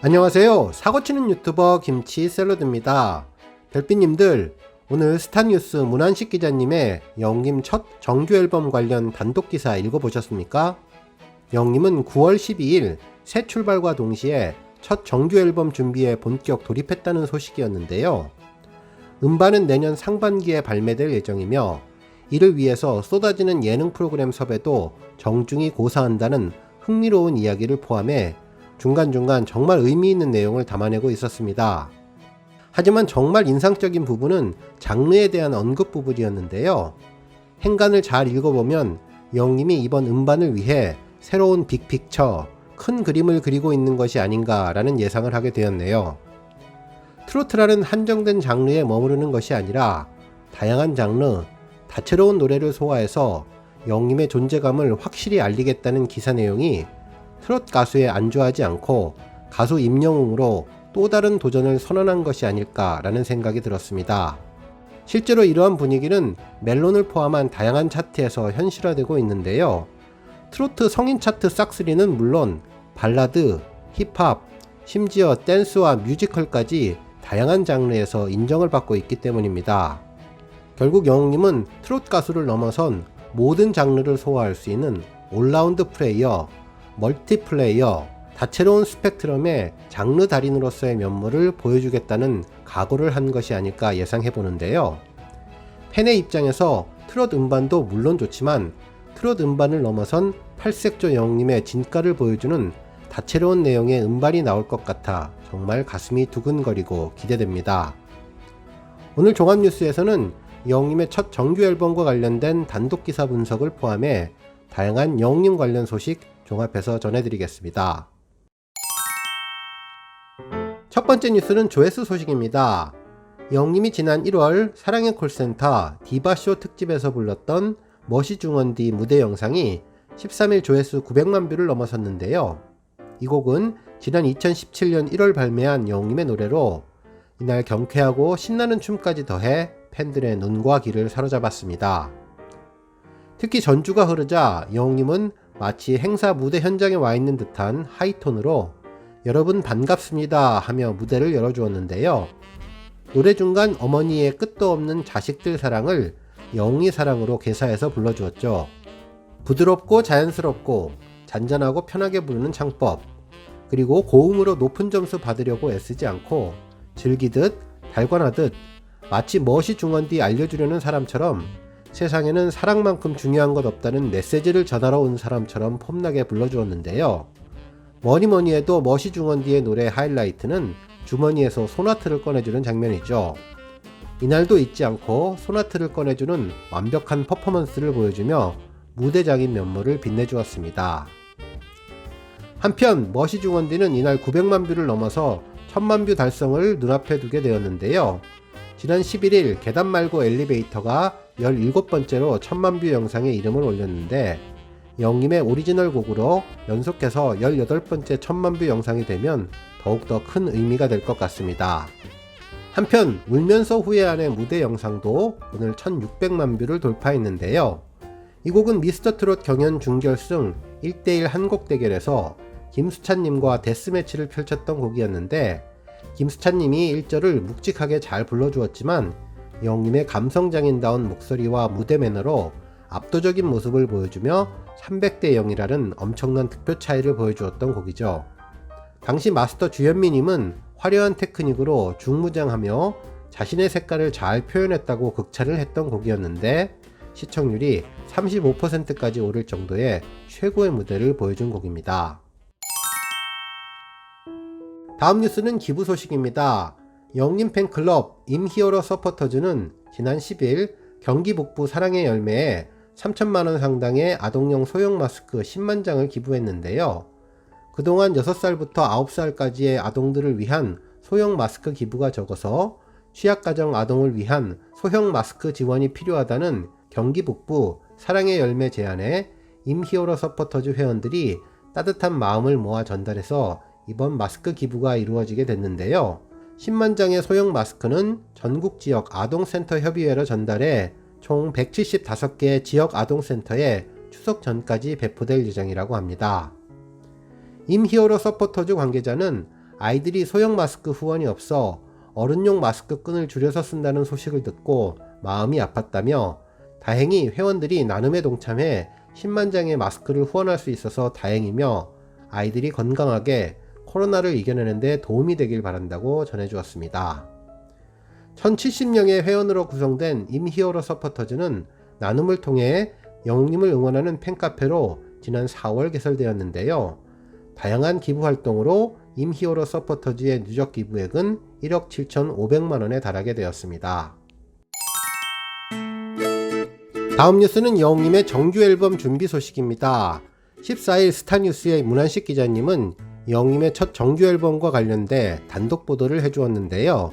안녕하세요. 사고치는 유튜버 김치샐러드입니다. 별빛님들, 오늘 스타뉴스 문한식 기자님의 영님 첫 정규앨범 관련 단독기사 읽어보셨습니까? 영님은 9월 12일 새 출발과 동시에 첫 정규앨범 준비에 본격 돌입했다는 소식이었는데요. 음반은 내년 상반기에 발매될 예정이며 이를 위해서 쏟아지는 예능 프로그램 섭외도 정중히 고사한다는 흥미로운 이야기를 포함해 중간중간 정말 의미 있는 내용을 담아내고 있었습니다. 하지만 정말 인상적인 부분은 장르에 대한 언급 부분이었는데요. 행간을 잘 읽어보면 영님이 이번 음반을 위해 새로운 빅픽처, 큰 그림을 그리고 있는 것이 아닌가라는 예상을 하게 되었네요. 트로트라는 한정된 장르에 머무르는 것이 아니라 다양한 장르, 다채로운 노래를 소화해서 영님의 존재감을 확실히 알리겠다는 기사 내용이 트롯 가수에 안주하지 않고 가수 임영웅으로 또 다른 도전을 선언한 것이 아닐까라는 생각이 들었습니다. 실제로 이러한 분위기는 멜론을 포함한 다양한 차트에서 현실화되고 있는데요. 트로트 성인 차트 싹쓸이는 물론 발라드, 힙합, 심지어 댄스와 뮤지컬까지 다양한 장르에서 인정을 받고 있기 때문입니다. 결국 영웅님은 트롯 가수를 넘어선 모든 장르를 소화할 수 있는 올라운드 플레이어, 멀티플레이어, 다채로운 스펙트럼의 장르 달인으로서의 면모를 보여주겠다는 각오를 한 것이 아닐까 예상해보는데요. 팬의 입장에서 트롯 음반도 물론 좋지만 트롯 음반을 넘어선 팔색조 영웅님의 진가를 보여주는 다채로운 내용의 음반이 나올 것 같아 정말 가슴이 두근거리고 기대됩니다. 오늘 종합뉴스에서는 영웅님의 첫 정규 앨범과 관련된 단독기사 분석을 포함해 다양한 영웅님 관련 소식 종합해서 전해드리겠습니다. 첫 번째 뉴스는 조회수 소식입니다. 영님이 지난 1월 사랑의 콜센터 디바쇼 특집에서 불렀던 머시 중원디 무대 영상이 13일 조회수 900만 뷰를 넘어섰는데요. 이 곡은 지난 2017년 1월 발매한 영님의 노래로 이날 경쾌하고 신나는 춤까지 더해 팬들의 눈과 귀를 사로잡았습니다. 특히 전주가 흐르자 영웅님은 마치 행사 무대 현장에 와 있는 듯한 하이톤으로 여러분 반갑습니다 하며 무대를 열어주었는데요. 노래 중간 어머니의 끝도 없는 자식들 사랑을 영웅이 사랑으로 개사해서 불러주었죠. 부드럽고 자연스럽고 잔잔하고 편하게 부르는 창법, 그리고 고음으로 높은 점수 받으려고 애쓰지 않고 즐기듯 달관하듯 마치 멋이 중원디 알려주려는 사람처럼 세상에는 사랑만큼 중요한 것 없다는 메시지를 전하러 온 사람처럼 폼나게 불러주었는데요. 뭐니뭐니 해도 머시 중원디의 노래 하이라이트는 주머니에서 소나트를 꺼내주는 장면이죠. 이날도 잊지 않고 소나트를 꺼내주는 완벽한 퍼포먼스를 보여주며 무대장인 면모를 빛내주었습니다. 한편 머시 중원디는 이날 900만 뷰를 넘어서 1000만 뷰 달성을 눈앞에 두게 되었는데요. 지난 11일 계단 말고 엘리베이터가 17번째로 1000만 뷰 영상에 이름을 올렸는데 영님의 오리지널 곡으로 연속해서 18번째 1000만 뷰 영상이 되면 더욱더 큰 의미가 될 것 같습니다. 한편 울면서 후회하는 무대 영상도 오늘 1600만 뷰를 돌파했는데요. 이 곡은 미스터트롯 경연 준결승 1대1 한곡 대결에서 김수찬님과 데스매치를 펼쳤던 곡이었는데 김수찬님이 1절을 묵직하게 잘 불러주었지만 영님의 감성장인다운 목소리와 무대 매너로 압도적인 모습을 보여주며 300대 0이라는 엄청난 득표 차이를 보여주었던 곡이죠. 당시 마스터 주현미님은 화려한 테크닉으로 중무장하며 자신의 색깔을 잘 표현했다고 극찬을 했던 곡이었는데 시청률이 35%까지 오를 정도의 최고의 무대를 보여준 곡입니다. 다음 뉴스는 기부 소식입니다. 영님 팬클럽 임히어로 서포터즈는 지난 10일 경기 북부 사랑의 열매에 3천만원 상당의 아동용 소형 마스크 10만 장을 기부했는데요. 그동안 6살부터 9살까지의 아동들을 위한 소형 마스크 기부가 적어서 취약가정 아동을 위한 소형 마스크 지원이 필요하다는 경기 북부 사랑의 열매 제안에 임히어로 서포터즈 회원들이 따뜻한 마음을 모아 전달해서 이번 마스크 기부가 이루어지게 됐는데요. 10만 장의 소형 마스크는 전국 지역 아동센터 협의회로 전달해 총 175개의 지역 아동센터에 추석 전까지 배포될 예정이라고 합니다. 임히어로 서포터즈 관계자는 아이들이 소형 마스크 후원이 없어 어른용 마스크 끈을 줄여서 쓴다는 소식을 듣고 마음이 아팠다며, 다행히 회원들이 나눔에 동참해 10만 장의 마스크를 후원할 수 있어서 다행이며 아이들이 건강하게 코로나를 이겨내는 데 도움이 되길 바란다고 전해주었습니다. 1070명의 회원으로 구성된 임히어로 서포터즈는 나눔을 통해 영웅님을 응원하는 팬카페로 지난 4월 개설되었는데요. 다양한 기부 활동으로 임히어로 서포터즈의 누적 기부액은 1억 7,500만원에 달하게 되었습니다. 다음 뉴스는 영웅님의 정규 앨범 준비 소식입니다. 14일 스타뉴스의 문한식 기자님은 영웅님의 첫 정규 앨범과 관련돼 단독 보도를 해주었는데요.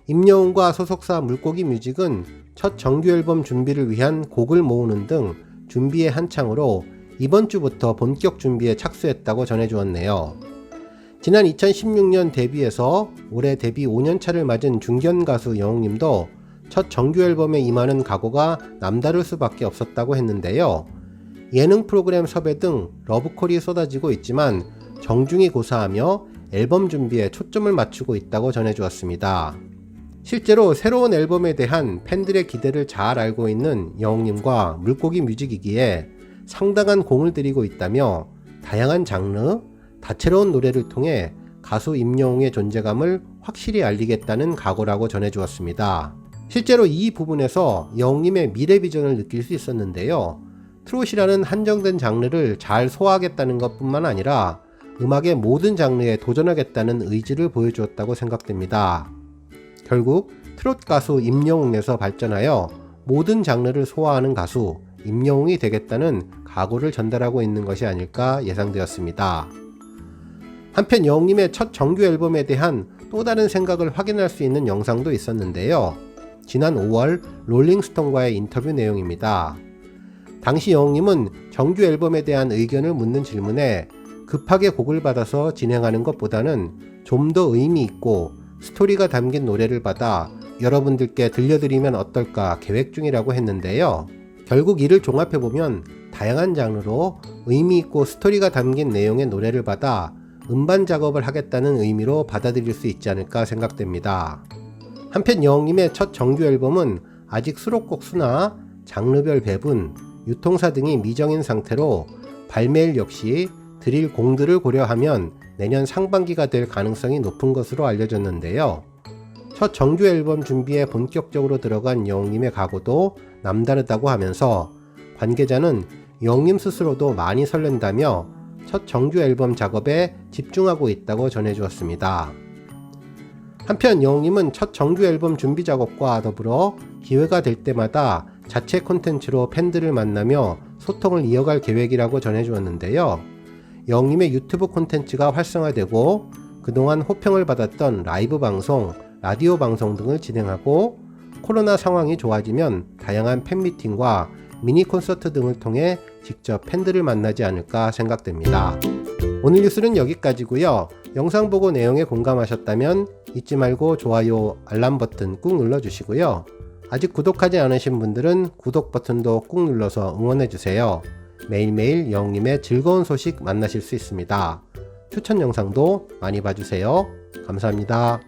임영웅과 소속사 물고기 뮤직은 첫 정규 앨범 준비를 위한 곡을 모으는 등 준비에 한창으로 이번 주부터 본격 준비에 착수했다고 전해주었네요. 지난 2016년 데뷔해서 올해 데뷔 5년차를 맞은 중견 가수 영웅님도 첫 정규 앨범에 임하는 각오가 남다를 수밖에 없었다고 했는데요. 예능 프로그램 섭외 등 러브콜이 쏟아지고 있지만 정중히 고사하며 앨범 준비에 초점을 맞추고 있다고 전해주었습니다. 실제로 새로운 앨범에 대한 팬들의 기대를 잘 알고 있는 영웅님과 물고기 뮤직이기에 상당한 공을 들이고 있다며 다양한 장르, 다채로운 노래를 통해 가수 임영웅의 존재감을 확실히 알리겠다는 각오라고 전해주었습니다. 실제로 이 부분에서 영웅님의 미래 비전을 느낄 수 있었는데요. 트롯이라는 한정된 장르를 잘 소화하겠다는 것뿐만 아니라 음악의 모든 장르에 도전하겠다는 의지를 보여주었다고 생각됩니다. 결국 트롯 가수 임영웅에서 발전하여 모든 장르를 소화하는 가수 임영웅이 되겠다는 각오를 전달하고 있는 것이 아닐까 예상되었습니다. 한편 영웅님의 첫 정규 앨범에 대한 또 다른 생각을 확인할 수 있는 영상도 있었는데요. 지난 5월 롤링스톤과의 인터뷰 내용입니다. 당시 영웅님은 정규 앨범에 대한 의견을 묻는 질문에 급하게 곡을 받아서 진행하는 것보다는 좀 더 의미 있고 스토리가 담긴 노래를 받아 여러분들께 들려드리면 어떨까 계획 중이라고 했는데요. 결국 이를 종합해보면 다양한 장르로 의미 있고 스토리가 담긴 내용의 노래를 받아 음반 작업을 하겠다는 의미로 받아들일 수 있지 않을까 생각됩니다. 한편 영웅님의 첫 정규 앨범은 아직 수록곡 수나 장르별 배분, 유통사 등이 미정인 상태로 발매일 역시 드릴 공들을 고려하면 내년 상반기가 될 가능성이 높은 것으로 알려졌는데요. 첫 정규 앨범 준비에 본격적으로 들어간 영웅님의 각오도 남다르다고 하면서 관계자는 영웅님 스스로도 많이 설렌다며 첫 정규 앨범 작업에 집중하고 있다고 전해주었습니다. 한편 영웅님은 첫 정규 앨범 준비 작업과 더불어 기회가 될 때마다 자체 콘텐츠로 팬들을 만나며 소통을 이어갈 계획이라고 전해주었는데요. 영웅님의 유튜브 콘텐츠가 활성화되고 그동안 호평을 받았던 라이브 방송, 라디오 방송 등을 진행하고 코로나 상황이 좋아지면 다양한 팬미팅과 미니 콘서트 등을 통해 직접 팬들을 만나지 않을까 생각됩니다. 오늘 뉴스는 여기까지고요. 영상 보고 내용에 공감하셨다면 잊지 말고 좋아요, 알람 버튼 꾹 눌러주시고요. 아직 구독하지 않으신 분들은 구독 버튼도 꾹 눌러서 응원해주세요. 매일매일 영웅님의 즐거운 소식 만나실 수 있습니다. 추천 영상도 많이 봐주세요. 감사합니다.